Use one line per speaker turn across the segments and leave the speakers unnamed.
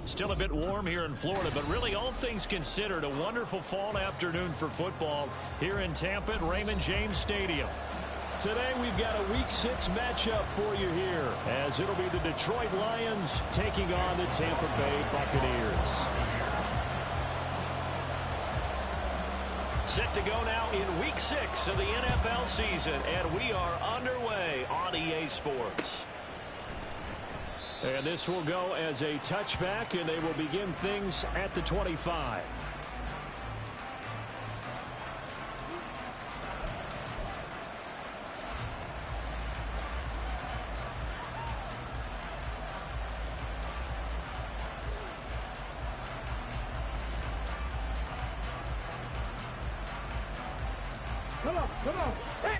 Still a bit warm here in Florida, but really all things considered, a wonderful fall afternoon for football here in Tampa at Raymond James Stadium. Today we've got a Week 6 matchup for you here, as it'll be the Detroit Lions taking on the Tampa Bay Buccaneers. Set to go now in Week 6 of the NFL season, and we are underway on EA Sports. And this will go as a touchback, and they will begin things at the 25.
Come on, hey!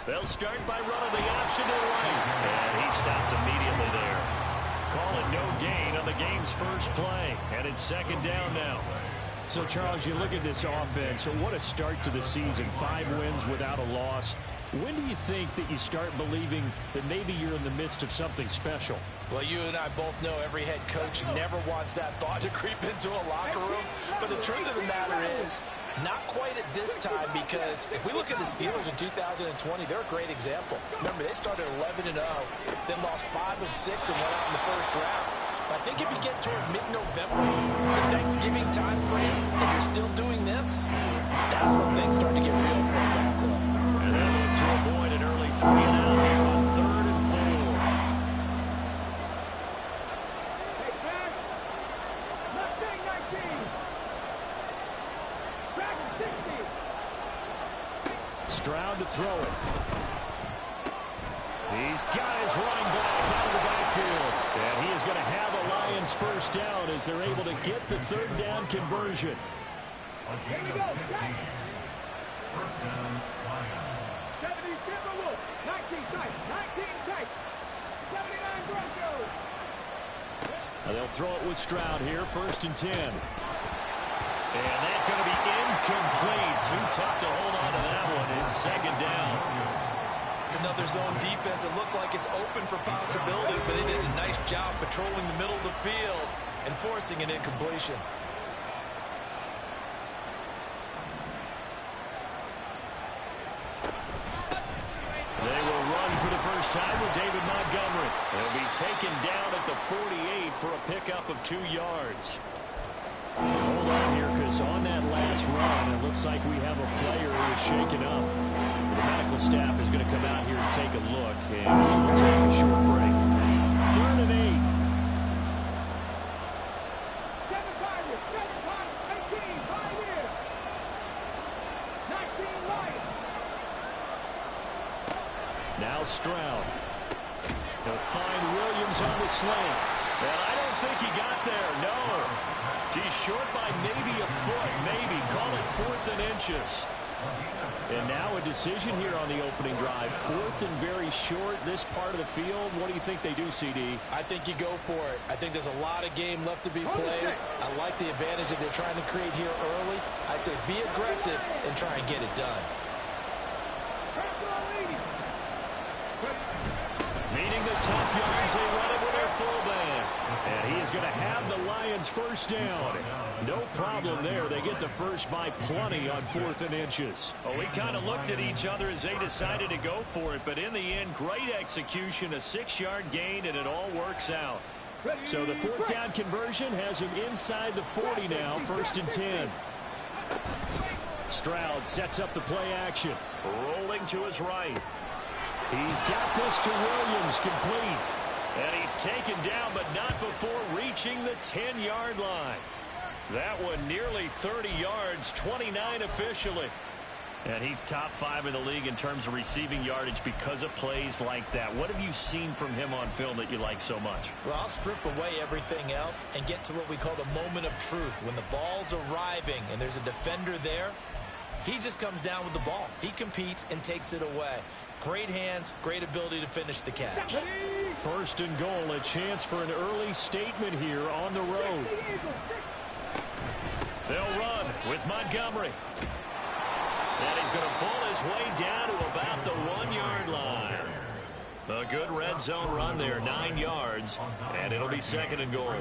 They'll start by running the option to the right. And he stopped immediately there. Call it no gain on the game's first play. And it's second down now. So, Charles, you look at this offense. What a start to the season. 5 wins without a loss. When do you think that you start believing that maybe you're in the midst of something special?
Well, you and I both know every head coach never wants that thought to creep into a locker room. But the truth of the matter is, not quite at this time, because if we look at the Steelers in 2020, they're a great example. Remember, they started 11-0, then lost 5 of 6 and went out in the first round. But I think if you get toward mid-November, the Thanksgiving time frame, and you're still doing this, that's when things start to get real for a ball club.
And they'll look to avoid an early 3-and-out here on 3rd and 4.
Hey, man! Mustang 19! Back 60!
Stroud to throw it. He's got his running back out of the backfield. And he is going to have the Lions first down as they're able to get the 3rd down conversion.
Here we go, set! First down, Lions. 70 Timberwolves, 19 tight, 19 tight, 79 Broncos.
And they'll throw it with Stroud here, 1st and 10. And that's going to be incomplete. Too tough to hold on to that one. It's 2nd down.
It's another zone defense. It looks like it's open for possibilities, but they did a nice job patrolling the middle of the field and forcing an incompletion.
They will run for the first time with David Montgomery. They'll be taken down at the 48 for a pickup of 2 yards. Hold on here, because on that last run, it looks like we have a player who is shaken up. The medical staff is going to come out here and take a look, and we will take a short break. 3rd and 8.
7 Tigers, 18, 5 here. 19 Lions.
Now Stroud. He'll find Williams on the slant. And I don't think he got there, no. He's short by maybe a foot, maybe. Call it 4th and inches. And now a decision here on the opening drive. 4th and very short, this part of the field. What do you think they do, CD?
I think you go for it. I think there's a lot of game left to be played. I like the advantage that they're trying to create here early. I say be aggressive and try and get it done.
Meaning the tough yards, they run it with their fullback. And he is going to have the Lions first down. No problem there. They get the first by plenty on 4th and inches. Well, we kind of looked at each other as they decided to go for it. But in the end, great execution, a 6-yard gain, and it all works out. So the 4th down conversion has him inside the 40 now, 1st and 10. Stroud sets up the play action. Rolling to his right. He's got this to Williams, complete. And he's taken down, but not before reaching the 10-yard line. That one nearly 30 yards, 29 officially. And he's top 5 in the league in terms of receiving yardage because of plays like that. What have you seen from him on film that you like so much?
Well, I'll strip away everything else and get to what we call the moment of truth. When the ball's arriving and there's a defender there, he just comes down with the ball. He competes and takes it away. Great hands, great ability to finish the catch.
1st and goal, a chance for an early statement here on the road. They'll run. with Montgomery. And he's going to pull his way down to about the 1-yard line. A good red zone run there, 9 yards, and it'll be 2nd and goal.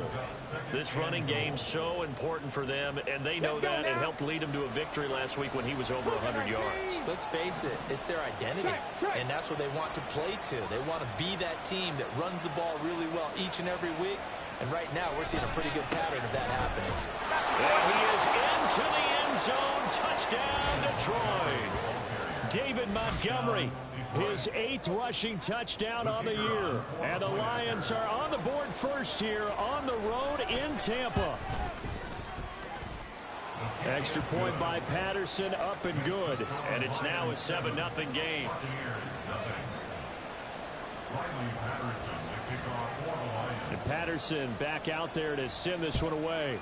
This running game's so important for them, and they know that. It helped lead them to a victory last week when he was over 100 yards.
Let's face it, it's their identity, and that's what they want to play to. They want to be that team that runs the ball really well each and every week, and right now we're seeing a pretty good pattern of that happening.
And he is into the end zone. Touchdown, Detroit. David Montgomery, his 8th rushing touchdown on the year. And the Lions are on the board first here on the road in Tampa. Extra point by Patterson, up and good. And it's now a 7-0 game. And Patterson back out there to send this one away.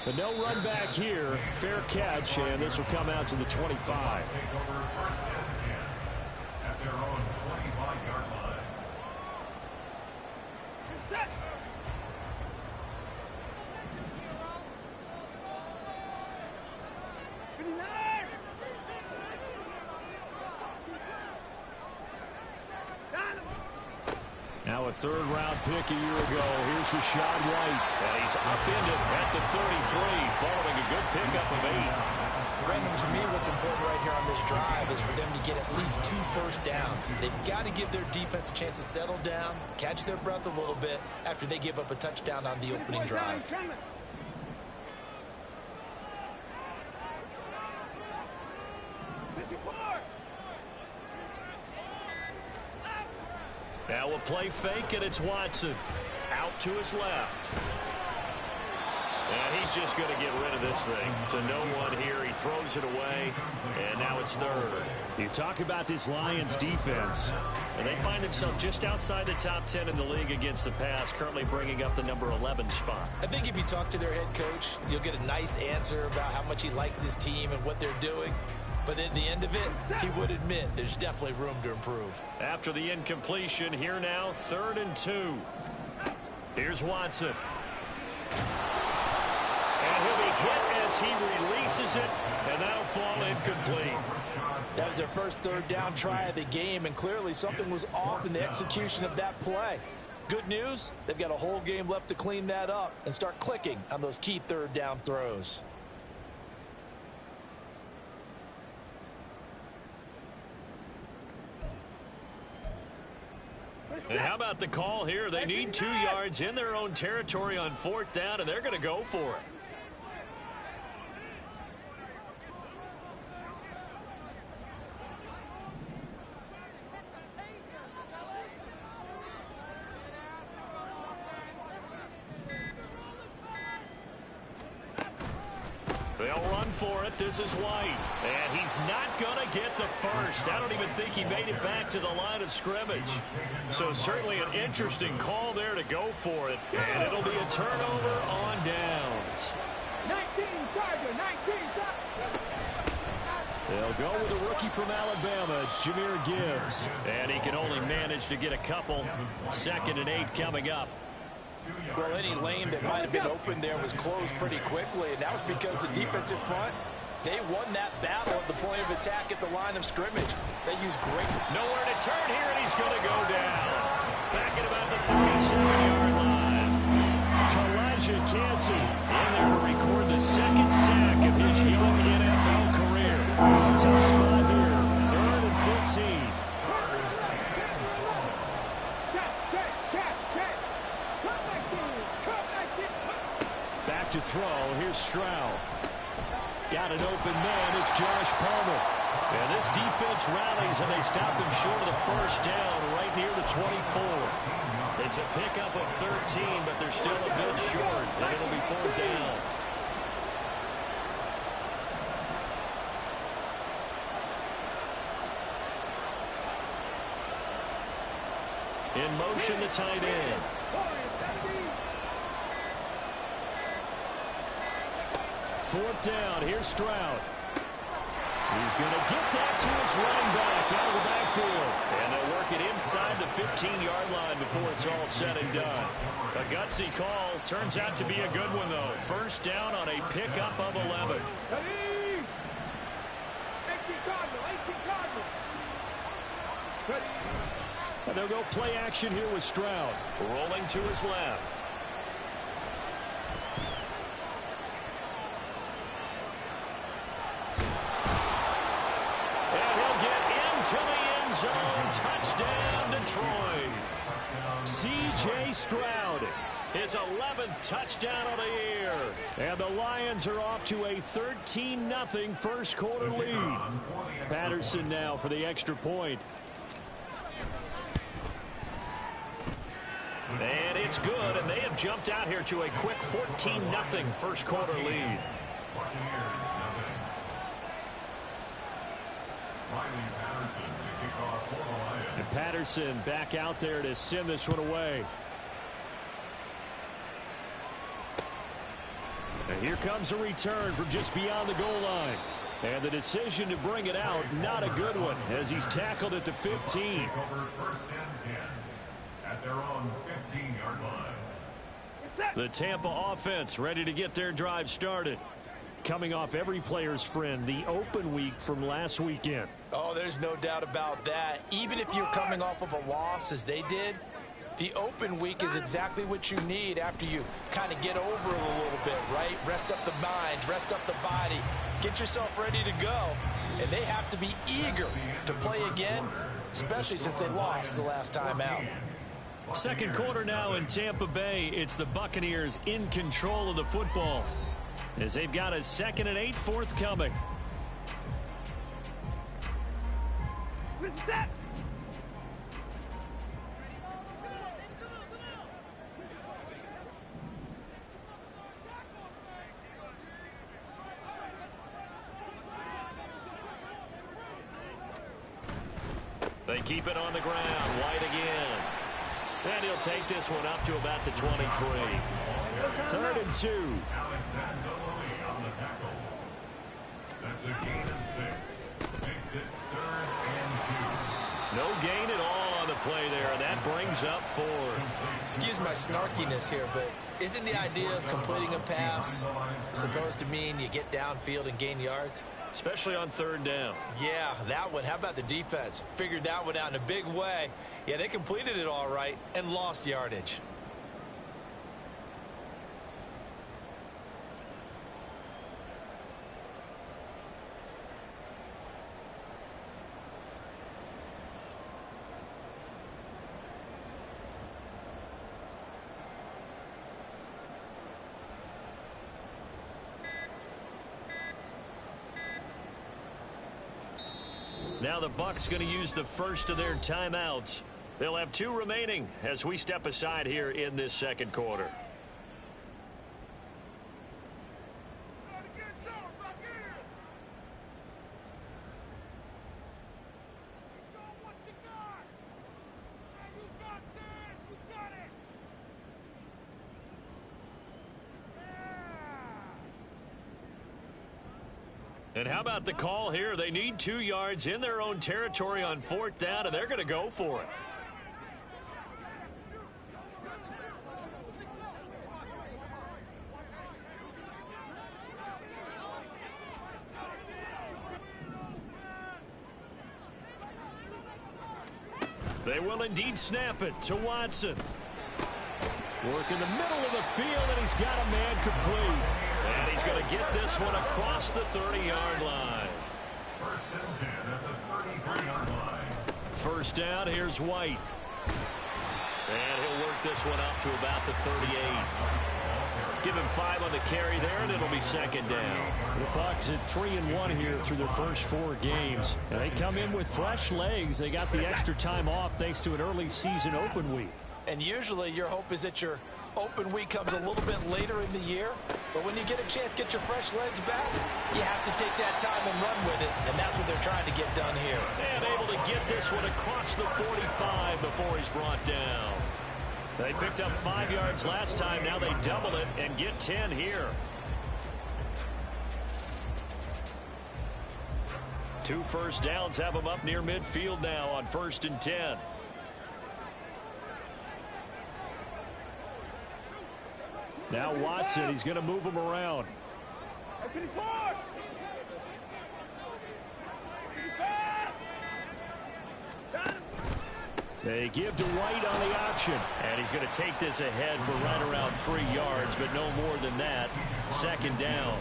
But no run back here. Fair catch, and this will come out to the 25. Now a 3rd-round pick a year ago. Here's Rashad White. And he's upended at the 33, following a good pickup of 8.
Brandon, to me, what's important right here on this drive is for them to get at least 2 first downs. They've got to give their defense a chance to settle down, catch their breath a little bit after they give up a touchdown on the opening drive.
Now we'll play fake, and it's Watson. Out to his left. And he's just going to get rid of this thing. To no one here. He throws it away, and now it's 3rd. You talk about this Lions defense, and they find themselves just outside the top 10 in the league against the pass, currently bringing up the number 11 spot.
I think if you talk to their head coach, you'll get a nice answer about how much he likes his team and what they're doing. But at the end of it, he would admit there's definitely room to improve.
After the incompletion, here now, 3rd and 2. Here's Watson. And he'll be hit as he releases it, and that'll fall incomplete.
That was their first 3rd down try of the game, and clearly something was off in the execution of that play. Good news, they've got a whole game left to clean that up and start clicking on those key 3rd down throws.
And how about the call here? They need 2 yards in their own territory on 4th down, and they're going to go for it. They'll run for it. This is White. And he's not going to get the first. I don't even think he made it back to the line of scrimmage. So certainly an interesting call there to go for it. And it'll be a turnover on downs.
19 Charger, 19 Charger.
They'll go with a rookie from Alabama. It's Jahmyr Gibbs. And he can only manage to get a couple. 2nd and 8 coming up.
Well, any lane that might have been open there was closed pretty quickly, and that was because the defensive front, they won that battle at the point of attack at the line of scrimmage. They used great.
Nowhere to turn here, and he's going to go down. Back at about the 37-yard line. Kalijah Kancey in there to record the 2nd sack of his young NFL career. Tough spot here. 3rd and 15. Back to throw. Here's Stroud. Got an open man. It's Josh Palmer. And this defense rallies, and they stop them short of the first down right near the 24. It's a pickup of 13, but they're still a bit short, and it'll be 4th down. In motion, the tight end. 4th down. Here's Stroud. He's going to get that to his running back out of the backfield. And they'll work it inside the 15-yard line before it's all said and done. A gutsy call. Turns out to be a good one, though. First down on a pickup of 11. And they'll go play action here with Stroud. Rolling to his left. To the end zone. Touchdown, Detroit. C.J. Stroud, his 11th touchdown of the year. And the Lions are off to a 13-0 first quarter lead. Patterson now for the extra point. And it's good, and they have jumped out here to a quick 14-0 first quarter lead. And Patterson back out there to send this one away. And here comes a return from just beyond the goal line. And the decision to bring it out, not a good one, as he's tackled at the 15.
First and 10 at their own 15-yard line.
The Tampa offense ready to get their drive started. Coming off every player's friend, the open week from last weekend.
Oh, there's no doubt about that. Even if you're coming off of a loss as they did, the open week is exactly what you need after you kind of get over it a little bit, right? Rest up the mind, rest up the body, get yourself ready to go. And they have to be eager to play again, especially since they lost the last time out.
Second quarter now in Tampa Bay. It's the Buccaneers in control of the football, as they've got a 2nd and 8 forthcoming. They keep it on the ground. White again. And he'll take this one up to about the 23. 3rd and 2.
That's a gain of 6. Makes it 3rd and 2.
No gain at all on the play there. That brings up 4.
Excuse my snarkiness here, but isn't the idea of completing a pass supposed to mean you get downfield and gain yards?
Especially on 3rd down.
Yeah, that one. How about the defense? Figured that one out in a big way. Yeah, they completed it all right and lost yardage.
Now the Bucs going to use the first of their timeouts. They'll have 2 remaining as we step aside here in this second quarter. And how about the call here? They need 2 yards in their own territory on 4th down, and they're going to go for it. They will indeed snap it to Watson. Work in the middle of the field, and he's got a man complete. And he's going to get this one across the 30-yard line.
First and 10 at the 33-yard line.
First down, here's White. And he'll work this one up to about the 38. Give him 5 on the carry there, and it'll be 2nd down. The Bucs at 3-1 here through their first 4 games. And they come in with fresh legs. They got the extra time off thanks to an early season open week.
And usually your hope is that your open week comes a little bit later in the year. But when you get a chance to get your fresh legs back, you have to take that time and run with it. And that's what they're trying to get done here.
And able to get this one across the 45 before he's brought down. They picked up 5 yards last time. Now they double it and get 10 here. 2 first downs have him up near midfield now on 1st and 10. Now Watson, he's going to move him around. They give to White on the option. And he's going to take this ahead for right around 3 yards, but no more than that. 2nd down.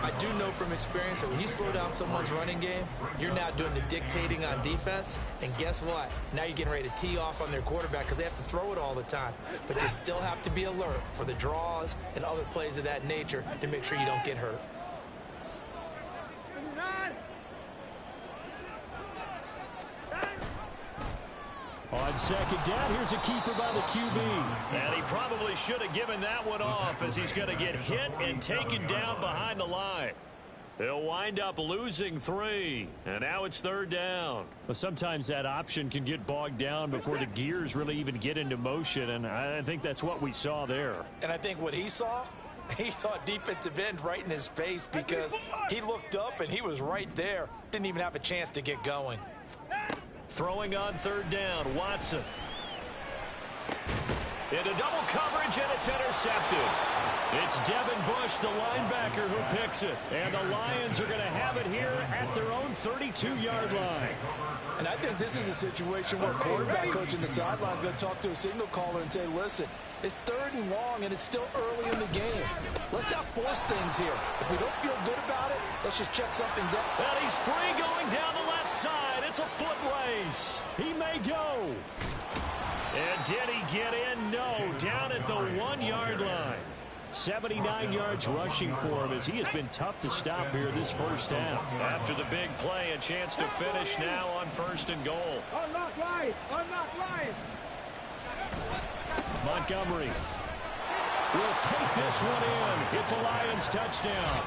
I do know from experience that when you slow down someone's running game, you're now doing the dictating on defense. And guess what? Now you're getting ready to tee off on their quarterback because they have to throw it all the time. But you still have to be alert for the draws and other plays of that nature to make sure you don't get hurt.
On 2nd down, here's a keeper by the QB. And he probably should have given that one off as he's going to get hit and taken down behind the line. They'll wind up losing 3. And now it's 3rd down. Well, sometimes that option can get bogged down before the gears really even get into motion. And I think that's what we saw there.
And I think what he saw defensive end right in his face because he looked up and he was right there. Didn't even have a chance to get going.
Throwing on 3rd down, Watson. Into double coverage, and it's intercepted. It's Devin Bush, the linebacker, who picks it. And the Lions are going to have it here at their own 32-yard line.
And I think this is a situation where quarterback coach in the sideline is going to talk to a signal caller and say, listen, it's 3rd and long, and it's still early in the game. Let's not force things here. If we don't feel good about it, let's just check something down.
And he's free going down the left side. It's a foot race. He may go. And did he get in? No. Down at the 1-yard line. 79 yards rushing for him as he has been tough to stop here this first half. After the big play, a chance to finish now on 1st and goal.
Unlock line. Unlock line.
Montgomery will take this one in. It's a Lions touchdown.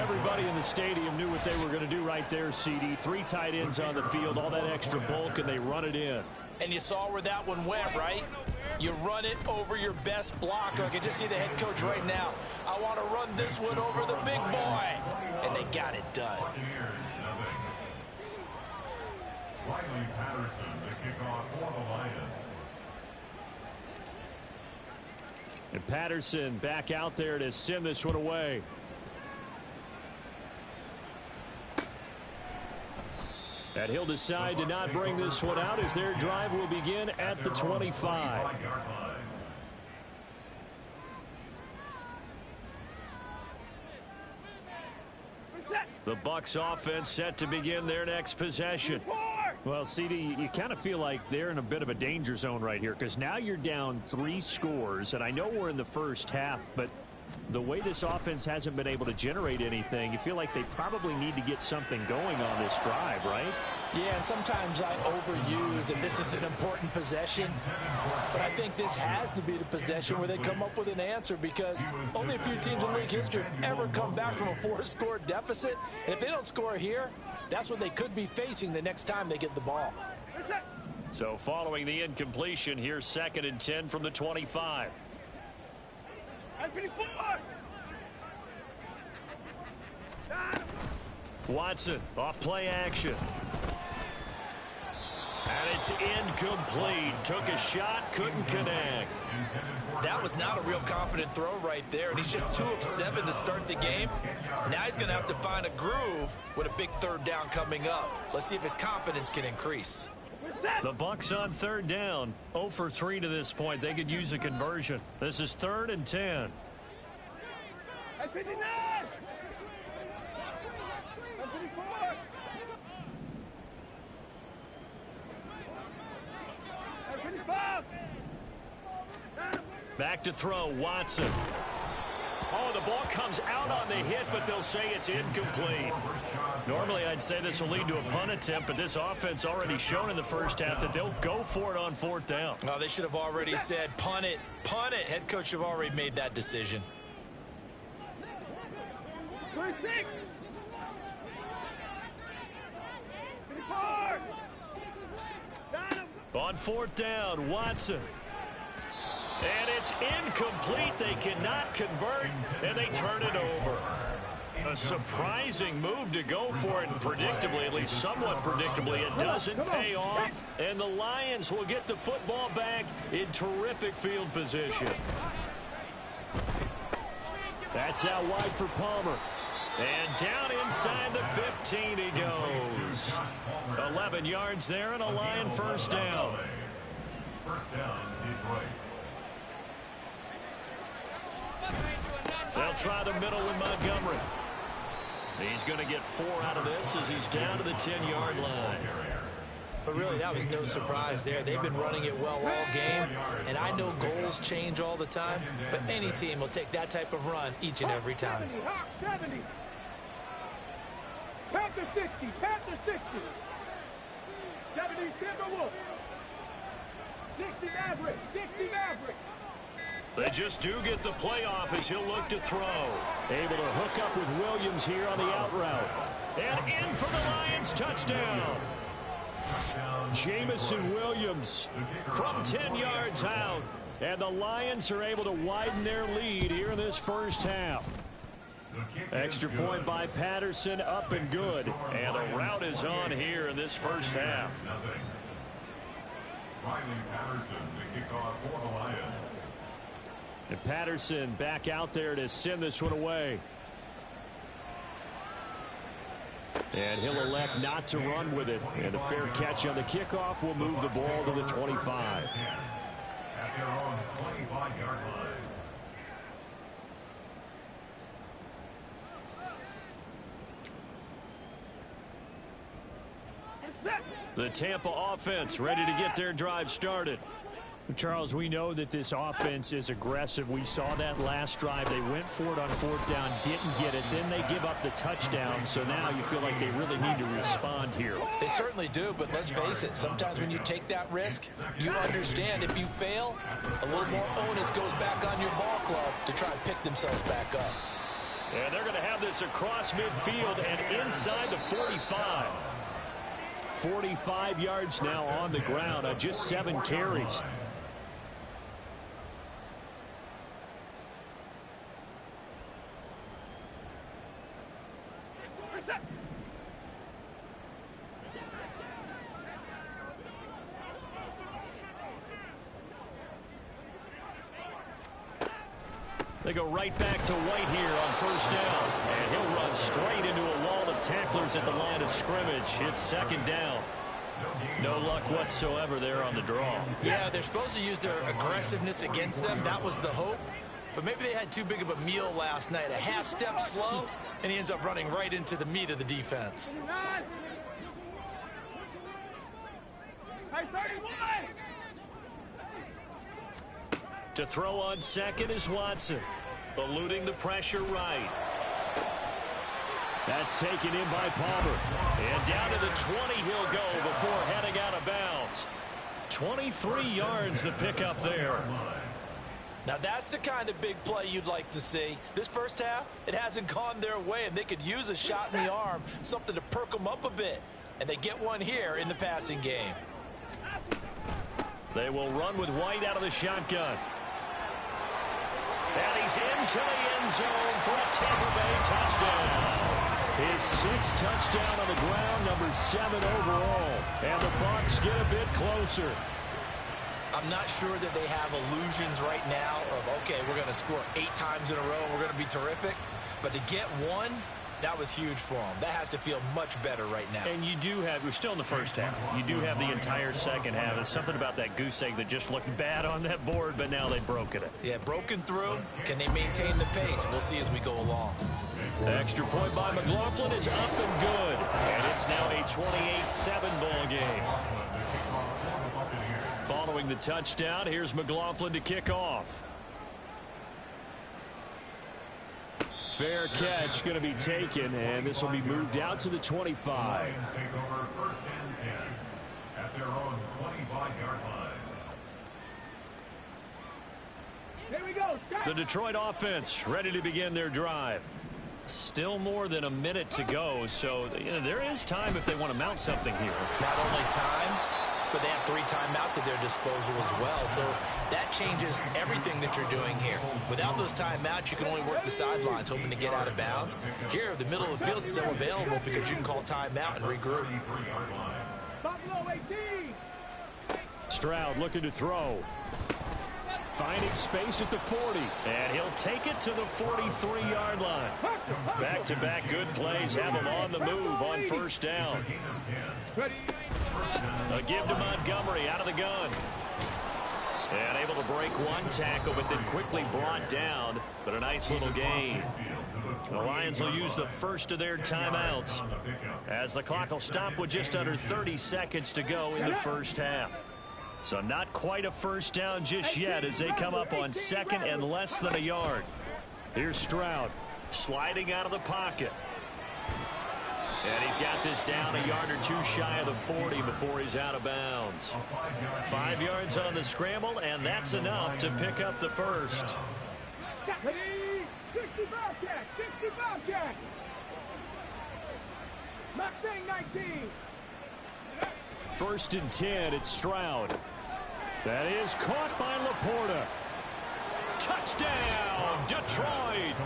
Everybody in the stadium knew what they were going to do right there, CD. 3 tight ends on the field, all that extra bulk, and they run it in.
And you saw where that one went, right? You run it over your best blocker. I can just see the head coach right now. I want to run this one over the big boy. And they got it done.
Riley Patterson, the kickoff for the Lions.
And Patterson back out there to send this one away. And he'll decide to not bring this one out as their drive will begin at the 25. The Bucs offense set to begin their next possession. Well, CD, you kind of feel like they're in a bit of a danger zone right here because now you're down 3 scores, and I know we're in the first half, but the way this offense hasn't been able to generate anything, you feel like they probably need to get something going on this drive, right?
Yeah, and sometimes I overuse that this is an important possession, but I think this has to be the possession where they come up with an answer because only a few teams in league history have ever come back from a 4-score deficit. And if they don't score here, that's what they could be facing the next time they get the ball.
So following the incompletion, here's 2nd and 10 from the 25. Watson off play action. And it's incomplete. Took a shot, couldn't connect.
That was not a real confident throw right there, and he's just 2 of 7 to start the game. Now he's going to have to find a groove with a big 3rd down coming up. Let's see if his confidence can increase.
The Bucs on 3rd down, 0 for 3 to this point. They could use a conversion. This is 3rd and 10. Back to throw, Watson. Oh, the ball comes out on the hit, but they'll say it's incomplete. Normally, I'd say this will lead to a punt attempt, but this offense already shown in the first half that they'll go for it on 4th down.
Oh, they should have already said, punt it, punt it. Head coach have already made that decision.
On 4th down, Watson. And it's incomplete. They cannot convert, and they turn it over. A surprising move to go for it, and predictably, at least somewhat predictably, it doesn't pay off. And the Lions will get the football back in terrific field position. That's out wide for Palmer. And down inside the 15 he goes. 11 yards there and a Lion first down.
First down, Detroit.
They'll try the middle with Montgomery. He's going to get 4 out of this as he's down to the 10-yard line.
But really, that was no surprise there. They've been running it well all game, and I know goals change all the time, but any team will take that type of run each and every time.
70. Panther 60. Panther 60. 70 Timberwolves. 60 Maverick. 60 Maverick.
They just do get the playoff as he'll look to throw. Able to hook up with Williams here on the out route. And in for the Lions touchdown. Jamison Williams from 10 yards out. And the Lions are able to widen their lead here in this first half. Extra point by Patterson, up and good. And the route is on here in this first half.
Riley Patterson, the kickoff for the Lions.
And Patterson back out there to send this one away. And he'll elect not to run with it. And a fair catch on the kickoff will move the ball to the 25.
At their own 25-yard line.
The Tampa offense ready to get their drive started. Charles, we know that this offense is aggressive. We saw that last drive. They went for it on 4th down, didn't get it. Then they give up the touchdown. So now you feel like they really need to respond here.
They certainly do, but let's face it. Sometimes when you take that risk, you understand if you fail, a little more onus goes back on your ball club to try and pick themselves back up.
And they're going to have this across midfield and inside the 45. 45 yards now on the ground on just 7 carries. They go right back to White here on first down. And he'll run straight into a wall of tacklers at the line of scrimmage. It's second down. No luck whatsoever there on the draw.
Yeah, they're supposed to use their aggressiveness against them. That was the hope. But maybe they had too big of a meal last night. A half step slow, and he ends up running right into the meat of the defense.
Hey, 31.
To throw on second is Watson. Eluding the pressure right. That's taken in by Palmer. And down to the 20 he'll go before heading out of bounds. 23 yards the pickup there.
Now that's the kind of big play you'd like to see. This first half, it hasn't gone their way, and they could use a shot in the arm, something to perk them up a bit. And they get one here in the passing game.
They will run with White out of the shotgun. And he's into the end zone for a Tampa Bay touchdown. His 6th touchdown on the ground, number 7 overall. And the Bucs get a bit closer.
I'm not sure that they have illusions right now of, okay, we're going to score 8 times in a row and we're going to be terrific. But to get one, that was huge for them. That has to feel much better right now.
And you do have, we're still in the first half. You do have the entire second half. There's something about that goose egg that just looked bad on that board, but now they've broken it.
Yeah, broken through. Can they maintain the pace? We'll see as we go along.
Extra point by McLaughlin is up and good. And it's now a 28-7 ball game. Following the touchdown, here's McLaughlin to kick off. Fair catch going to be taken, and this will be moved out to the 25.
Lions take over 1st and 10 at their own 25-yard line.
Here we go.
The Detroit offense ready to begin their drive. Still more than a minute to go, so there is time if they want to mount something here.
Not only time, but they have 3 timeouts at their disposal as well. So that changes everything that you're doing here. Without those timeouts, you can only work the sidelines, hoping to get out of bounds. Here, the middle of the field is still available because you can call timeout and regroup.
Stroud looking to throw. Finding space at the 40. And he'll take it to the 43-yard line. Back-to-back good plays have him on the move on first down. A give to Montgomery out of the gun. And able to break one tackle, but then quickly brought down. But a nice little gain. The Lions will use the first of their timeouts, as the clock will stop with just under 30 seconds to go in the first half. So not quite a first down just yet as they come up on second and less than a yard. Here's Stroud sliding out of the pocket. And he's got this down a yard or two shy of the 40 before he's out of bounds. 5 yards on the scramble, and that's enough to pick up the first.
65 jack. Mustang 19.
First and 10, it's Stroud. That is caught by Laporta. Touchdown, Detroit.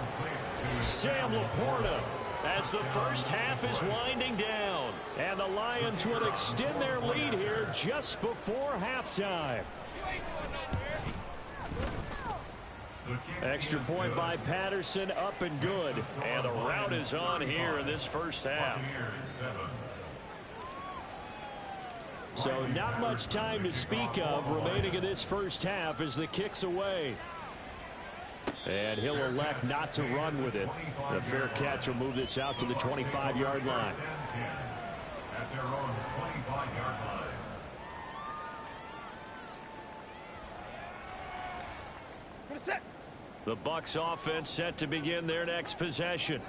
Sam Laporta, as the first half is winding down. And the Lions will extend their lead here just before halftime. Extra point by Patterson, up and good. And the route is on here in this first half. So not much time to speak of remaining in this first half as the kick's away. And he'll elect not to run with it. The fair catch will move this out to the 25-yard line.
At their own 25-yard line.
The Bucs offense set to begin their next possession.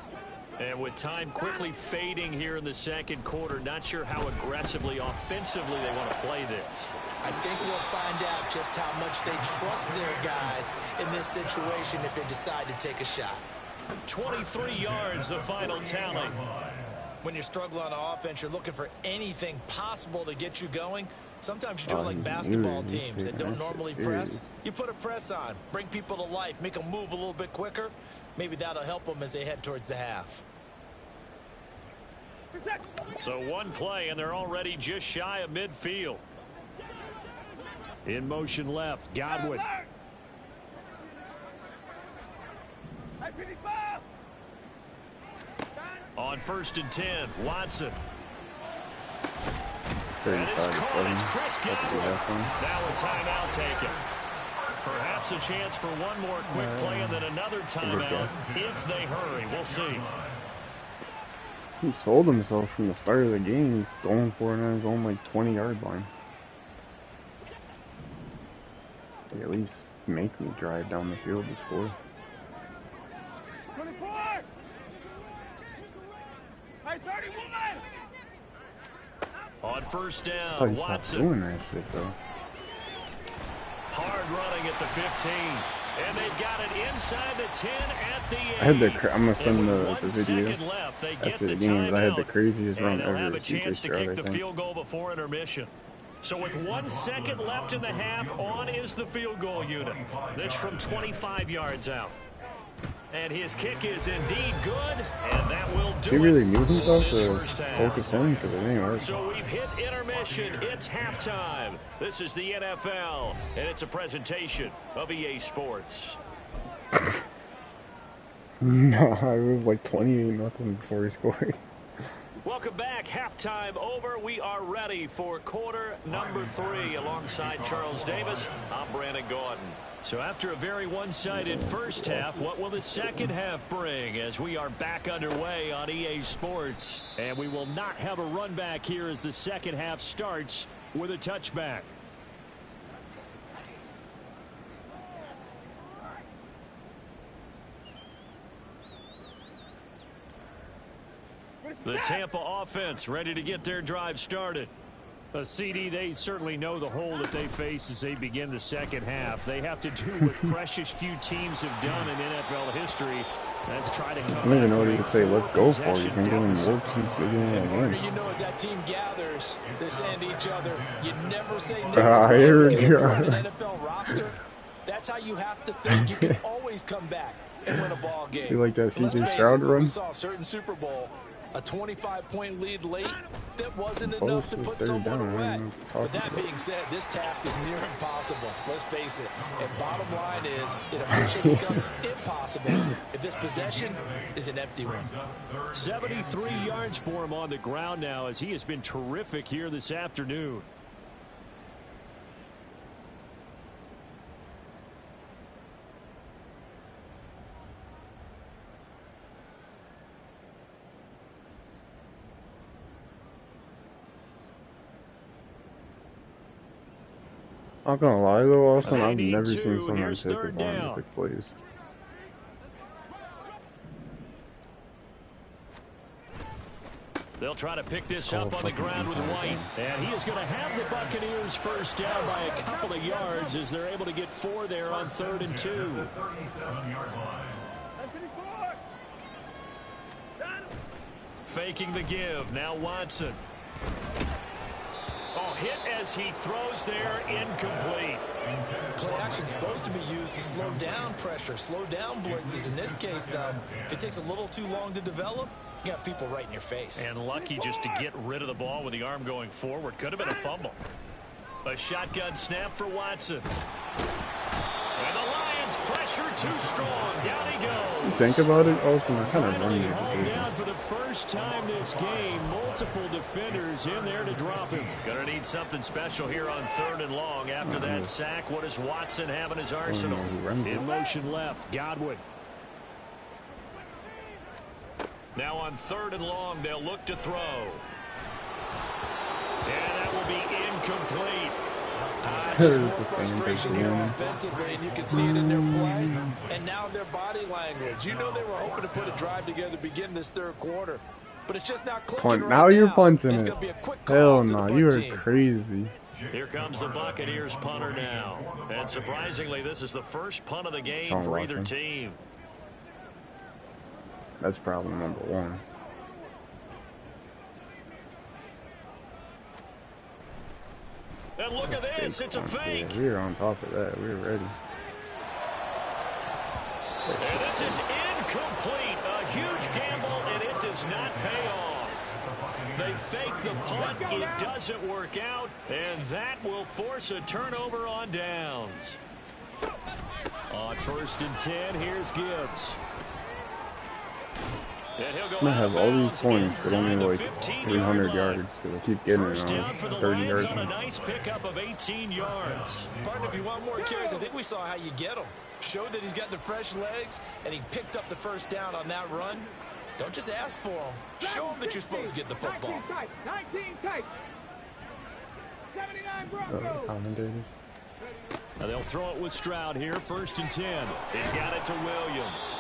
And with time quickly fading here in the second quarter, not sure how aggressively, offensively they want to play this.
I think we'll find out just how much they trust their guys in this situation if they decide to take a shot.
23 yards, the final tally.
When you're struggling on offense, you're looking for anything possible to get you going. Sometimes you do it like basketball teams that don't normally press. You put a press on, bring people to life, make them move a little bit quicker. Maybe that'll help them as they head towards the half.
So one play, and they're already just shy of midfield. In motion left, Godwin. On first and 10, Watson. And it's caught as Chris Godwin. Now a timeout taken. Perhaps a chance for one more quick play and then another timeout if they hurry. We'll see.
He sold himself from the start of the game. He's going for it on his own, like, 20-yard line. Like, at least make me drive down the field to score.
24! Hey, 31!
On first down,
I thought he stopped
Watson.
doing that shit, though.
Hard running at the 15. And they've got it inside the 10 at the 8.
I had the, I'm gonna send the video
left, they get
after the
the
game. I had the
timeout,
craziest run
and they'll
ever.
have a chance to kick the
I
field goal before intermission. So with 1 second left in the half, on is the field goal unit. This from 25 yards out. And his kick is indeed good, and that will do
He really
it
moved himself
for this
to
first half.
focus in because it ain't work.
So we've hit intermission. It's halftime. This is the NFL, and it's a presentation of EA Sports.
No, it was like 28-0 before he scored.
Welcome back. Halftime over. We are ready for quarter number 3. Alongside Charles Davis, I'm Brandon Gordon. So after a very one-sided first half, what will the second half bring as we are back underway on EA Sports? And we will not have a run back here as the second half starts with a touchback. The Tampa offense ready to get their drive started. A CD, they certainly know the hole that they face as they begin the second half. They have to do what precious few teams have done in NFL history, Let's try to come
I don't even
back
know what
from
you
a
could say. Let's go for it. You
possession
can't even
deficit.
work since the beginning of the
Partner,
game.
you know, as that team gathers, they're saying to each other, you never say
Ah,
never.
here we
Because if you're
go.
on an NFL roster, that's how you have to think. You can always come back and win a ball game.
You like that
But let's
CJ
face
Stroud
it,
run?
we saw a certain Super Bowl, a 25-point lead late, that wasn't
Close
enough to
to
put
third
someone
down, I
away.
don't know what
But
you're
that
talking
being said, this task is near impossible. Let's face it. And bottom line is, it officially becomes impossible if this possession is an empty one.
73 yards for him on the ground now, as he has been terrific here this afternoon.
I'm not gonna lie though, Austin,
They
I've
need
never
two,
seen
and
someone
here's
take
third
as long
down.
to pick plays.
They'll try to pick this up on the ground with White. And he is going to have the Buccaneers first down by a couple of yards as they're able to get 4 there on 3rd and 2.
37-yard line.
Faking the give. Now Watson. Oh, hit as he throws there. Incomplete.
Play action is supposed to be used to slow down pressure, slow down blitzes. In this case, though, if it takes a little too long to develop, you got people right in your face.
And lucky just to get rid of the ball with the arm going forward. Could have been a fumble. A shotgun snap for Watson. And the Lions pressure too strong. Down he goes.
Think about it, Austin, I kind of
Finally
run
hauled
the
down for the first time this game. Multiple defenders in there to drop him. Gonna need something special here on 3rd and long. After that sack, what does Watson have in his arsenal? In motion left, Godwin. Now on 3rd and long, they'll look to throw. And that will be incomplete.
Just more frustration here offensively, and you can see it in their play and now in their body language. You know they were hoping to put a drive together to begin this 3rd quarter, but it's just not clicking
punt.
right
Now you're
now.
punting
It's
it.
gonna be a quick call
Hell
to the
no,
punt
you are
team.
crazy.
Here comes the Buccaneers punter now. And surprisingly, this is the first punt of the game
Don't
for
watch
either
him.
team.
That's problem number one.
And look at this, it's a fake.
Yeah, we were on top of that. We were ready.
And this is incomplete. A huge gamble, and it does not pay off. They fake the punt. It doesn't work out, and that will force a turnover on downs. On 1st and 10, here's Gibbs. And he'll go
I'm gonna
out of
have all these
bounds
points, but only
inside the
like
15-yard
300
line.
yards because I keep getting
First
it
down
on
for the
30
Lions
yards.
on a nice pickup of 18 yards.
Partner, if you want more carries, I think we saw how you get them. Showed that he's got the fresh legs, and he picked up the first down on that run. Don't just ask for them. Show them that you're supposed to get the football.
19 tight. 79 Broncos.
Commentators.
Now they'll throw it with Stroud here. 1st and 10. He's got it to Williams.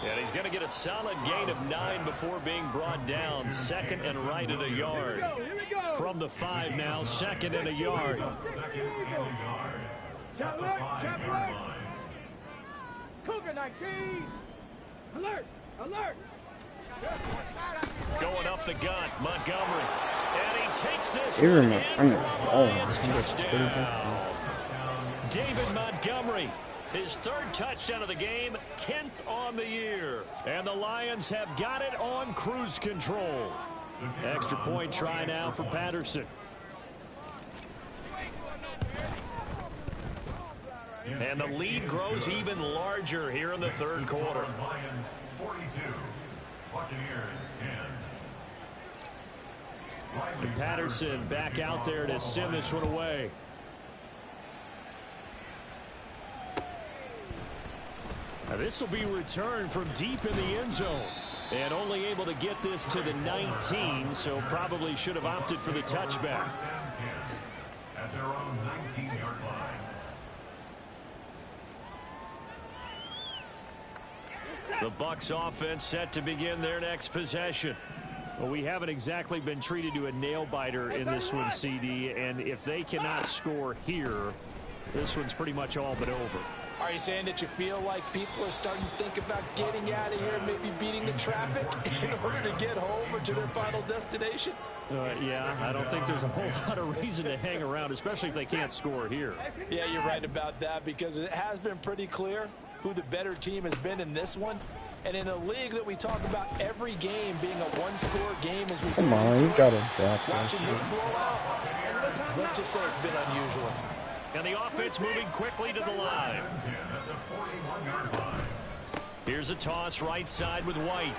And he's going to get a solid gain of 9 before being brought down. 2nd and right at a yard.
Here we go.
From the 5 now, 2nd and a yard.
Chapler. Cougar 19. Alert.
Going up the gut, Montgomery. And he takes this
Even
one
I'm
in
gonna-
for a
oh,
Lions
I'm gonna put it
touchdown.
back.
David Montgomery, his 3rd touchdown of the game, 10th on the year. And the Lions have got it on cruise control. Extra point try now for Patterson. And the lead grows even larger here in the 3rd quarter.
Lions 42, Buccaneers 10.
And Patterson back out there to send this one away. Now this will be returned from deep in the end zone. And only able to get this to the 19, so probably should have opted for the touchback.
First down 10 at their own 19-yard line.
The Bucs offense set to begin their next possession. Well, we haven't exactly been treated to a nail-biter in this one, CD, and if they cannot score here, this one's pretty much all but over.
Are you saying that you feel like people are starting to think about getting out of here and maybe beating the traffic in order to get home or to their final destination?
Yeah, I don't think there's a whole lot of reason to hang around, especially if they can't score here.
Yeah, you're right about that, because it has been pretty clear who the better team has been in this one. And in a league that we talk about every game being a one-score game as we
Come on, you got him back.
watching this blowout, let's just say it's been unusual.
And the offense moving quickly to the line. Here's a toss right side with White.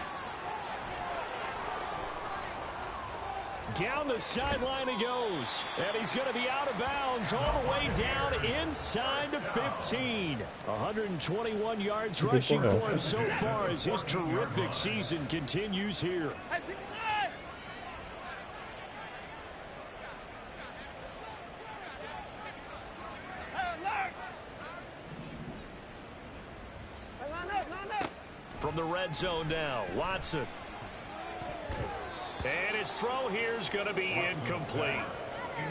Down the sideline he goes. And he's going to be out of bounds all the way down inside the 15. 121 yards rushing for him so far as his terrific season continues here. From the red zone now, Watson. And his throw here is going to be incomplete.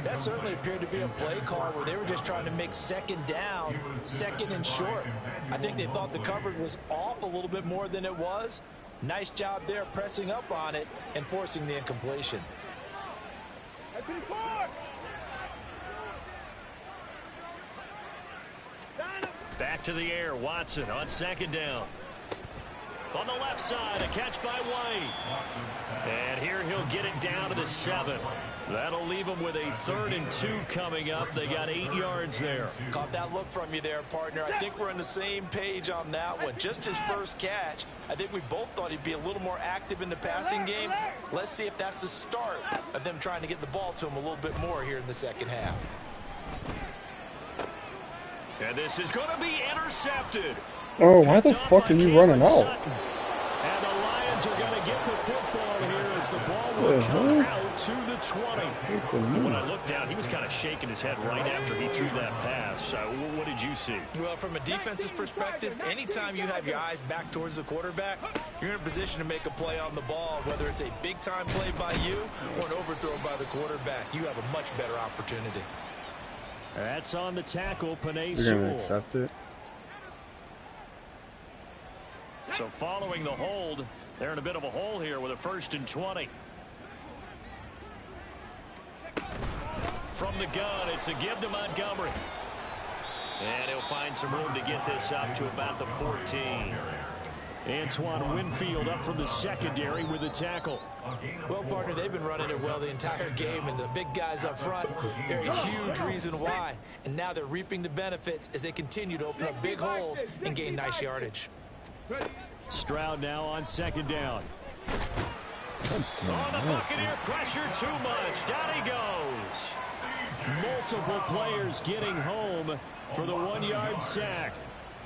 That certainly appeared to be a play call where they were just trying to make second down, second and short. I think they thought the coverage was off a little bit more than it was. Nice job there pressing up on it and forcing the incompletion.
Back to the air, Watson on second down. On the left side, a catch by White. And here he'll get it down to the 7. That'll leave him with a 3rd and 2 coming up. They got 8 yards there.
Caught that look from you there, partner. I think we're on the same page on that one. Just his first catch. I think we both thought he'd be a little more active in the passing game. Let's see if that's the start of them trying to get the ball to him a little bit more here in the second half.
And this is going to be intercepted.
Oh, why the fuck are you running out?
And the Lions are going to get the football here as the ball will come out to the 20. And when I looked down, he was kind of shaking his head right after he threw that pass. What did you see?
Well, from a defense's perspective, anytime you have your eyes back towards the quarterback, you're in a position to make a play on the ball, whether it's a big-time play by you or an overthrow by the quarterback. You have a much better opportunity.
That's on the tackle, Panay
You're going to
Sewell.
accept it?
So following the hold, they're in a bit of a hole here with a 1st and 20. From the gun, it's a give to Montgomery. And he'll find some room to get this up to about the 14. Antoine Winfield up from the secondary with the tackle.
Well, partner, they've been running it well the entire game, and the big guys up front, they're a huge reason why. And now they're reaping the benefits as they continue to open up big holes and gain nice yardage.
Stroud now on second down. On the Buccaneer, pressure too much. Down he goes. Multiple players getting home for the 1-yard sack.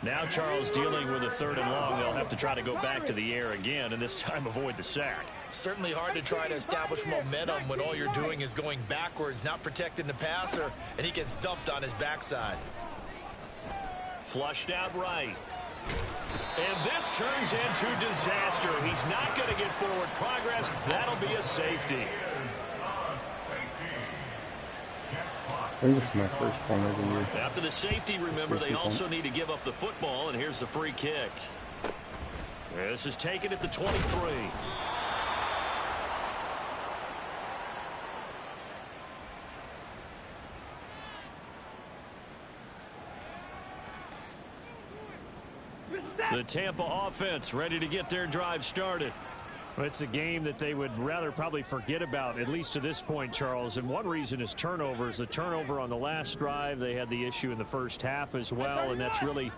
Now Charles dealing with a 3rd and long. They'll have to try to go back to the air again and this time avoid the sack.
Certainly hard to try to establish momentum when all you're doing is going backwards, not protecting the passer, and he gets dumped on his backside.
Flushed out right. And this turns into disaster. He's not going to get forward progress. That'll be a safety.
I think this is my first point of the year.
After the safety, remember, they also need to give up the football, and here's the free kick. This is taken at the 23. The Tampa offense ready to get their drive started. Well, it's a game that they would rather probably forget about, at least to this point, Charles. And one reason is turnovers. The turnover on the last drive, they had the issue in the first half as well, and that's really,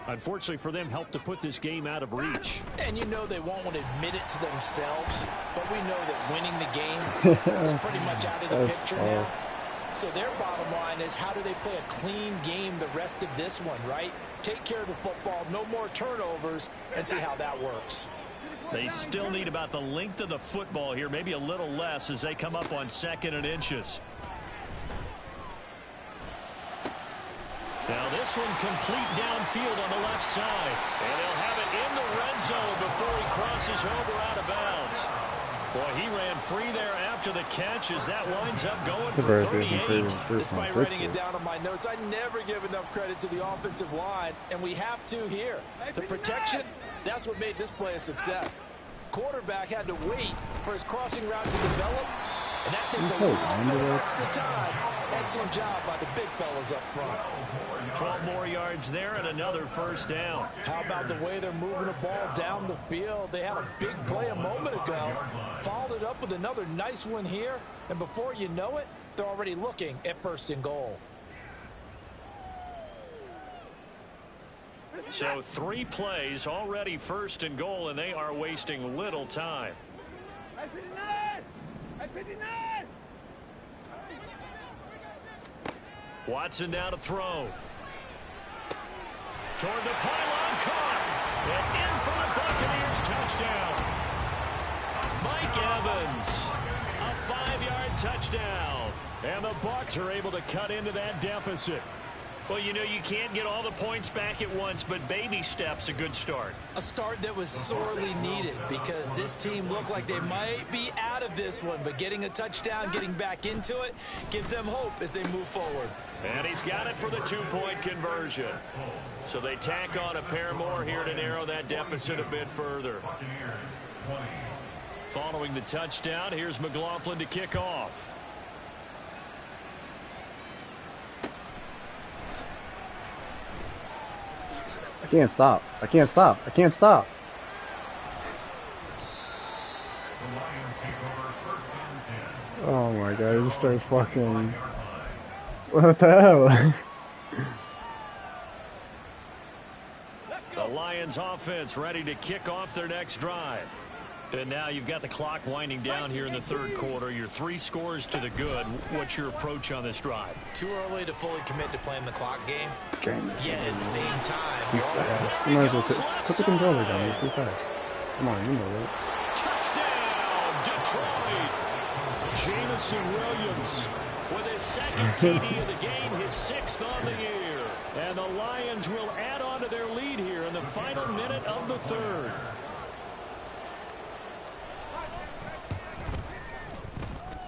unfortunately for them, helped to put this game out of reach.
And you know they won't want to admit it to themselves, but we know that winning the game is pretty much out of the picture now. So their bottom line is, how do they play a clean game the rest of this one, right? Take care of the football, no more turnovers, and see how that works.
They still need about the length of the football here, maybe a little less as they come up on 2nd and inches. Now this one complete downfield on the left side. And they'll have it in the red zone before he crosses over out of bounds. Boy, he ran free there after the catch as that winds up going for 38.
Despite writing it down on my notes, I never give enough credit to the offensive line, and we have to here. The protection, that's what made this play a success. Quarterback had to wait for his crossing route to develop, and that takes a little bit of extra time. Excellent job by the big fellas up front.
12 more yards there and another first down.
How about the way they're moving the ball down the field? They had a big play a moment ago, followed it up with another nice one here, and before you know it, they're already looking at 1st and goal.
So 3 plays already 1st and goal, and they are wasting little time. Watson down to throw. Toward the pylon, caught. And in for the Buccaneers touchdown. Mike Evans, a 5-yard touchdown. And the Bucs are able to cut into that deficit. Well, you know, you can't get all the points back at once, but baby steps a good start.
A start that was sorely needed because this team looked like they might be out of this one, but getting a touchdown, getting back into it, gives them hope as they move forward.
And he's got it for the 2-point conversion. So they tack on a pair more here to narrow that deficit a bit further. Following the touchdown, here's McLaughlin to kick off.
I can't stop. I can't stop. I can't stop. Oh my god, it just starts fucking... What the hell?
The Lions offense ready to kick off their next drive. And now you've got the clock winding down here in the 3rd quarter. Your 3 scores to the good. What's your approach on this drive?
Too early to fully commit to playing the clock game.
Yet
at the same time,
you might as well put the controller down. You're too fast. Come on, you know that.
Touchdown, Detroit. Jamison Williams with his 2nd TD of the game, his 6th on the year. And the Lions will add on to their lead here in the final minute of the 3rd.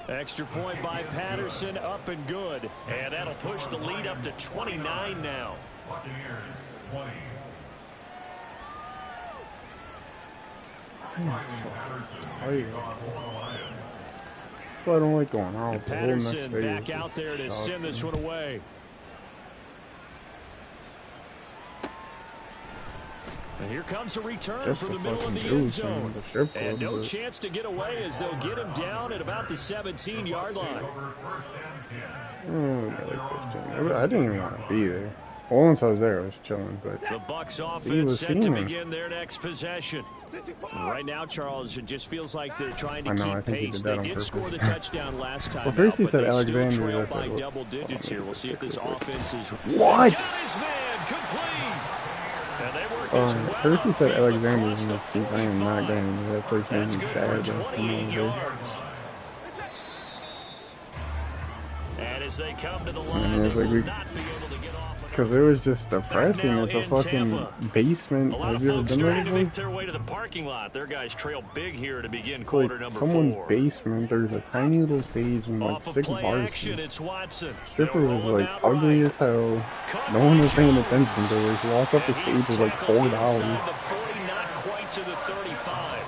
Extra point by Patterson, up and good. And that'll push the lead up to 29 now.
Buccaneers 20.
Well, I don't like going out.
Patterson back out there to send this one away. And here comes a return from the middle of the end zone. And no chance to get away as they'll get him down at about the 17-yard line.
I didn't even want to be there. Well, once I was there, I was chilling. But
the Bucs offense set to begin their next possession. Right now, Charles, it just feels like they're trying to keep pace. They did score the touchdown last time.
Well, first he said
Alexander.
Alexander.
By double digits here. We'll see if this offense is.
What?
Got his man complete.
First he said Alexander was in the seat. I am not getting that place made me sad.
And as they come to the line, they will not be able to get off.
Because it was just depressing. It's a fucking basement.
A lot
Have
of
you ever
folks
been
trying
there
to make
before?
their way to the parking lot. Their guys trail big here to begin
It's
quarter
like
number
someone's
4.
basement. There's a tiny little stage and like
Off of
6
play
bars.
action, it's Watson.
Stripper
They'll
was
roll him
like
out
ugly
right.
as hell. No one was paying attention to it. Walk up the stage was like $4.
Inside the 40, not quite to the 35.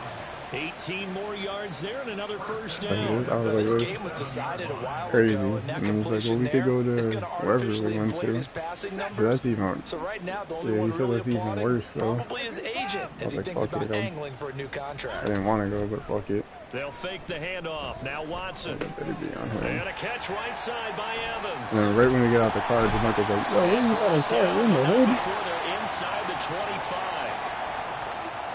18 more yards there and another first down.
I was like,
This game was decided a while
crazy.
ago, and that
And it was like, well,
completion
we could go
there is
to
gonna
wherever we
artificially
went
inflate
to.
his passing
So
numbers.
that's even.
So right now, the only
Yeah,
one
he said
really
that's even
applauding
worse, though.
probably his agent as he
like,
thinks
fuck
about
it, I'm-
angling for a new
I
contract.
didn't want to go, but fuck it.
They'll fake the handoff. Now Watson.
I better be on him.
And a catch right side by Evans.
And then right when we get out the car, the Michael's like, yo, where you got to start? We're in the hood.
Before they're inside the 25.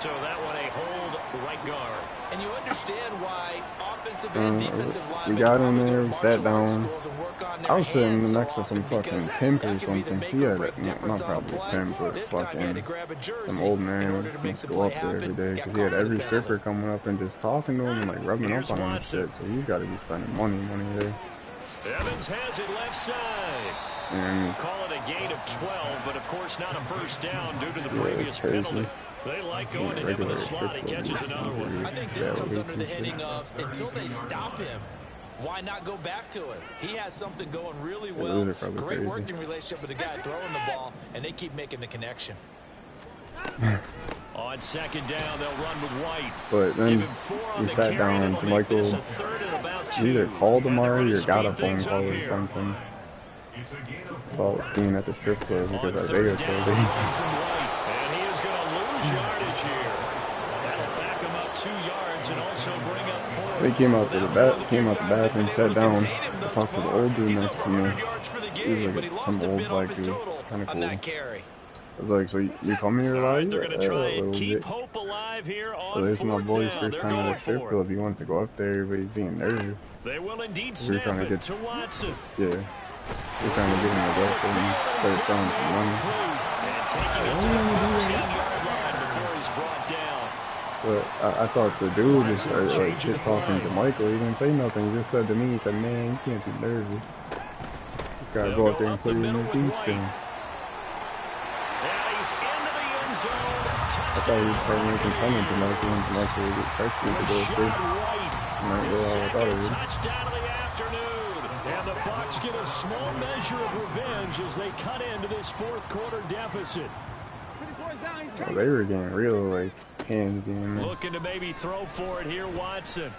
So that one a hold right guard.
And you understand why offensive and defensive linemen
we got in
probably
there,
do
we sat
martial arts
down.
schools and work on their
I was sitting
hands so
next to some
often
fucking
because
pimp or
that could be the
something.
make
She
or
had,
break difference
not
on a
probably
play.
pimp, but
This time you had to
fucking
grab a jersey
some old
in
man
order to make
used
the
to go
play
up there every
happen.
day
Got
because he had
caught for
every
the
stripper
penalty.
coming up and just talking to him and like rubbing
Here's
up on him and
Watson.
shit. So he's got to be spending money there.
Evans has it left side.
And
Call it a gain of 12, but of course not a first down due to the
yeah,
previous
it's crazy.
penalty. They like going to him in the slot. He catches another one.
I think this comes under the heading of until they stop him, why not go back to it? He has something going really well. Great working relationship with the guy throwing the ball, and they keep making the connection.
On second down, they'll run with White.
But then he sat down and Michael either called him already or got a phone call or something about being at the strip club because Isaiah told him.
And he is going to lose yardage here. That'll back him up 2 yards and also bring up 4.
They came out the bathroom, sat down, to talk to the old dude next to me. He was like some old black dude, kind of cool. I was like, so you coming here live?
They're going to try and keep hope alive here on
this is my boy's
down.
first time at a strip club. He wants to go up there, but he's being nervous.
They will indeed snap it to Watson.
Yeah. We're trying to get him to go up there and start throwing some money.
And taking it to the 15-yard line before he's brought down.
But I thought the dude just started like shit talking to Michael. He didn't say nothing. He just said to me, he said, man, you can't be nervous. Just gotta go out there and put it in the deep thing. I thought he was starting making fun of Jamaica and Jamaica would get pressured to go through. And that's what I thought it was.
Touchdown of the afternoon. And the Bucs get a small measure of revenge as they cut into this fourth quarter deficit.
Oh, they were getting real, like, handsy in there.
Looking to maybe throw for it here, Watson.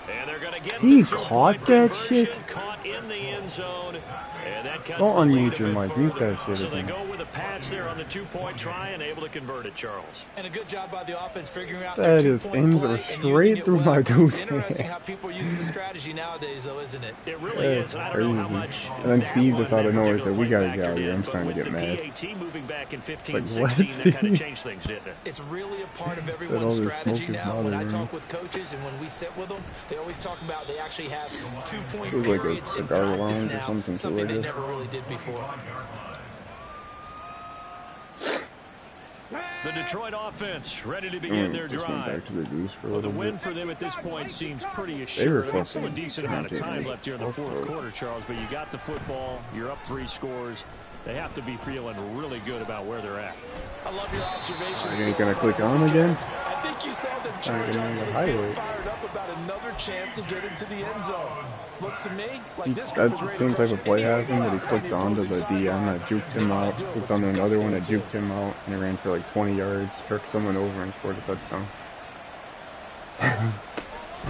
And they're going to get
he caught that shit.
Caught in the end zone. And that cuts
don't unmute your mic. Mute that shit
So
again.
they go with a pass there on the 2-point try and able to convert it, Charles.
And a good job by the offense figuring out
that
their
is
two-point play and using it
through
well.
my dude's
It's interesting how people are using the strategy nowadays, though, isn't it?
It really is. I don't know how much.
And then Steve just out of nowhere said, we gotta get out of here. I'm starting to get mad.
PAT moving back in 15,
like,
16, that kind of changed things, didn't it?
It's really a part of everyone's strategy now. When I talk with coaches and when we sit with them, they always talk about they actually have 2-point periods in practice now, something they never really did before.
The Detroit offense ready to begin their drive. Well, the win for them at this point seems pretty assured. There's still a decent amount of time left here in the fourth quarter, Charles, but you got the football, you're up 3 scores. They have to be feeling really good about where they're at.
I love your observations.
Are you going to click on again?
I think you saw them charge on to get fired up about another chance to get into the end zone. Looks to me like this group is ready to
That's the same type of play happened that he clicked on to the DN that juked him out, clicked on to another one that juked him out, and he ran for like 20 yards, struck someone over, and scored a touchdown.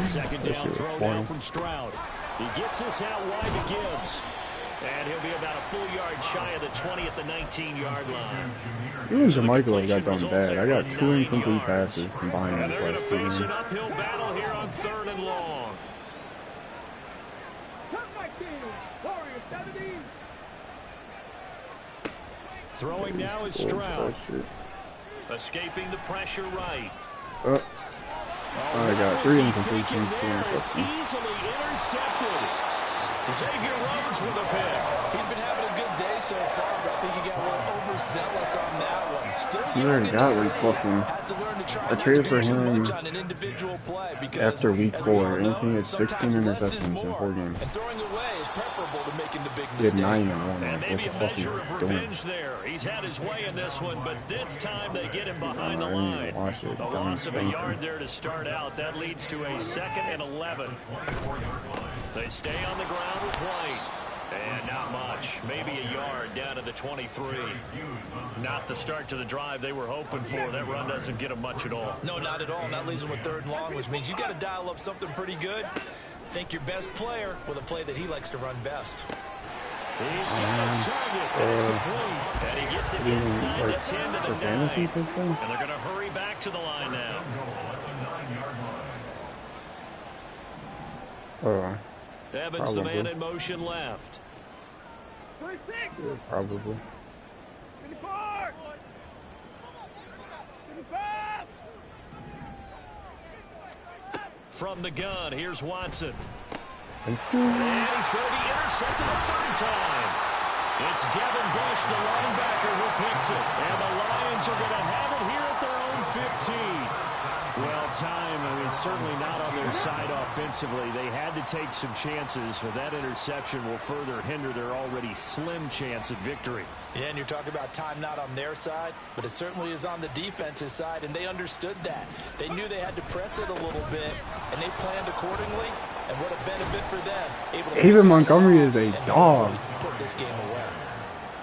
Second down throw now from Stroud. He gets this out wide to Gibbs. And he'll be about a full yard shy of the 20 at the 19-yard line.
Even Jermichael got done bad. I got 2 incomplete passes combined.
And they're going to face an uphill battle here on 3rd and long. Throwing now is Stroud. Escaping the pressure right.
I got 3 incompletions, 2 interceptions.
Easily intercepted. Xavier Rhodes with a pick.
He's been having a good day so far, but I think he got a little overzealous on that one. Still,
he already got like fucking. I traded for him after week 4, and he had 16 interceptions in 4 games.
And throwing away is preferable to making the big
He had 9 in 1.
And maybe a
what the
measure
fuck
of revenge there. He's had his way in this one, but this time they get him behind the line. A loss of a yard there to start out. That leads to a 2nd and 11. They stay on the ground with White. And not much. Maybe a yard down to the 23. Not the start to the drive they were hoping for. That run doesn't get them much at all.
No, not at all. And that leaves them with 3rd and long, which means you got to dial up something pretty good. Think your best player with a play that he likes to run best.
He's got his target. That's complete. And he gets it inside the 10 to the 9. And they're going to hurry back to the line now. Evans, the man in motion left.
Probably.
From the gun, here's Watson. And he's going to be intercepted a 3rd time. It's Devin Bush, the linebacker, who picks it. And the Lions are going to have it here at their own 15. Well, time, I mean, certainly not on their side offensively. They had to take some chances, but that interception will further hinder their already slim chance at victory.
Yeah, and you're talking about time not on their side, but it certainly is on the defense's side, and they understood that. They knew they had to press it a little bit, and they planned accordingly, and what a benefit for them.
David Montgomery is a dog.
Put this game away.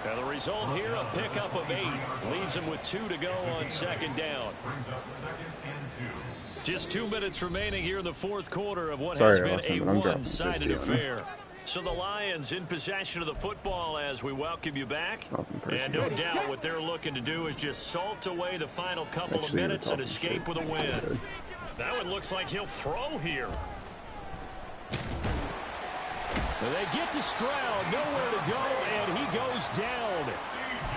Now the result here, a pickup of 8. Leaves them with 2 to go on second down.
Brings up 2nd and 2.
Just 2 minutes remaining here in the fourth quarter of what has been a one-sided affair. So the Lions in possession of the football as we welcome you back. And no doubt what they're looking to do is just salt away the final couple of minutes and escape with a win. Now it looks like he'll throw here. They get to Stroud, nowhere to go, and he goes down.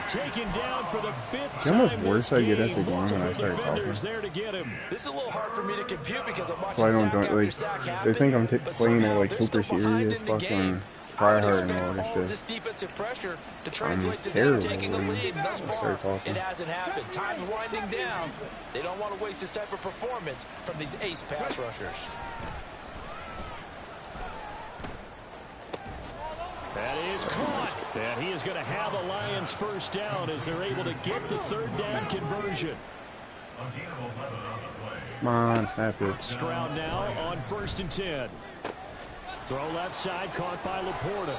Taken down for the 5th time.
How much worse I get at the game when I start talking?
There to get him.
This is a little hard for me to compute because I'm watching
So I don't
sack
like.
after sack happen,
They think I'm playing it like
they're
super
still behind
serious,
in the game.
fucking
I would
tryhard and
expect
all
all of
this
this
shit.
defensive pressure to translate to them
terrible
taking a
when
lead. Thus
I
far,
start talking.
it hasn't happened. Time's winding down. They don't want to waste this type of performance from these ace pass rushers.
That is caught. And he is going to have a Lions first down as they're able to get the 3rd down conversion.
Come on, snap it.
Stroud now on 1st and 10. Throw left side, caught by Laporta.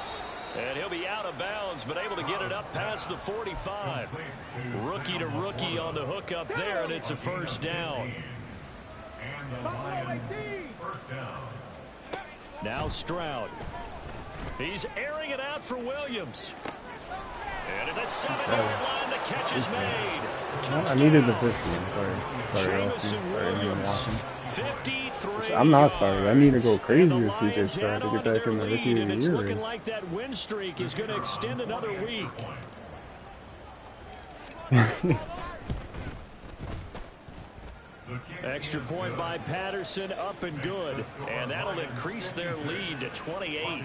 And he'll be out of bounds, but able to get it up past the 45. Rookie to rookie on the hook up there, and it's a first down.
And the Lions first down.
Now Stroud. He's airing it out for Williams. And at the 7-yard line, the catch is made.
I needed the 50. Sorry,
Williams. 53
I'm not sorry. I need to go crazy
and
with
the
CJ
Lions
Stroud
add
to
on
get back
their
in the
lead,
Rookie of
and
the
it's
Year
looking
race.
like that win streak is going to extend another week. Extra point by Patterson, up and good. And that'll increase their lead to 28.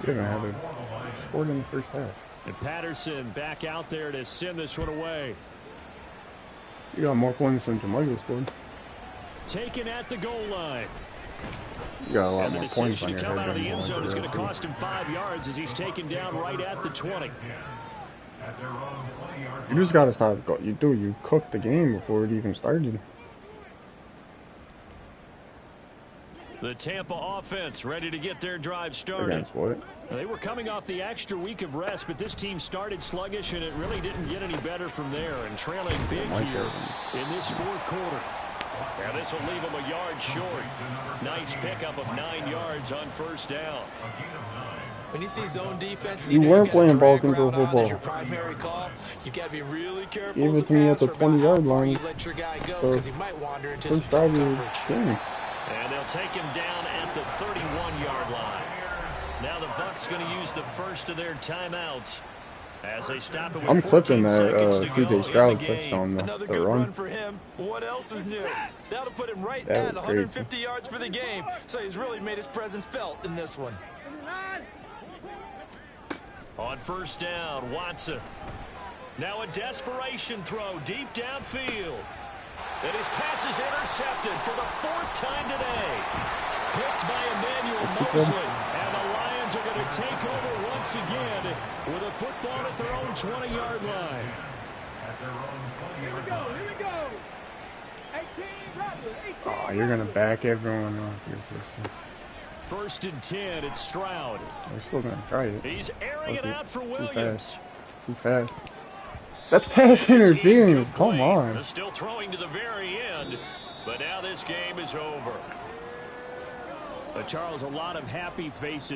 You're going to have it scored in the first half.
And Patterson back out there to send this one away.
You got more points than Jamal scored.
Taken at the goal line.
You got a lot
And the
more points
decision
on
to
your
come
head
out of
than
the end zone is going to
Jamal.
cost him 5 yards as he's taken down right at the 20.
You just got to stop. You cooked the game before it even started.
The Tampa offense ready to get their drive started.
Against what?
They were coming off the extra week of rest, but this team started sluggish, and it really didn't get any better from there. And trailing big here in this fourth quarter. And this will leave them a yard short. Nice pickup of 9 yards on first down.
When you see zone defense,
You weren't playing ball control football.
Your primary call. You got to be really careful.
Give it to me at the 20-yard line.
You let your guy go because he might wander into some
First
tough
drive of the
coverage.
game.
And they'll take him down at the 31-yard line. Now the Bucs going to use the first of their timeouts as they stop it with
I'm clipping
14
that
seconds to go
CJ
in
Stroud
the game.
touchdown,
Another
the
good
run.
run for him. What else is new? That'll put him right
That
at
was
150 yards for the game. So he's really made his presence felt in this one.
On first down, Watson. Now a desperation throw deep downfield. And his pass is intercepted for the 4th time today. Picked by Emmanuel Mosley. And the Lions are going to take over once again with a football at their own 20-yard line.
Here we go. 18, Bradley, 18.
Oh, you're going to back everyone off here for a second.
1st and 10, it's Stroud.
We're still going to try it.
He's airing it out for
Too
Williams.
Too fast. That's pass interference. Come on.
Still throwing to the very end, but now this game is over. Charles, a lot of happy faces.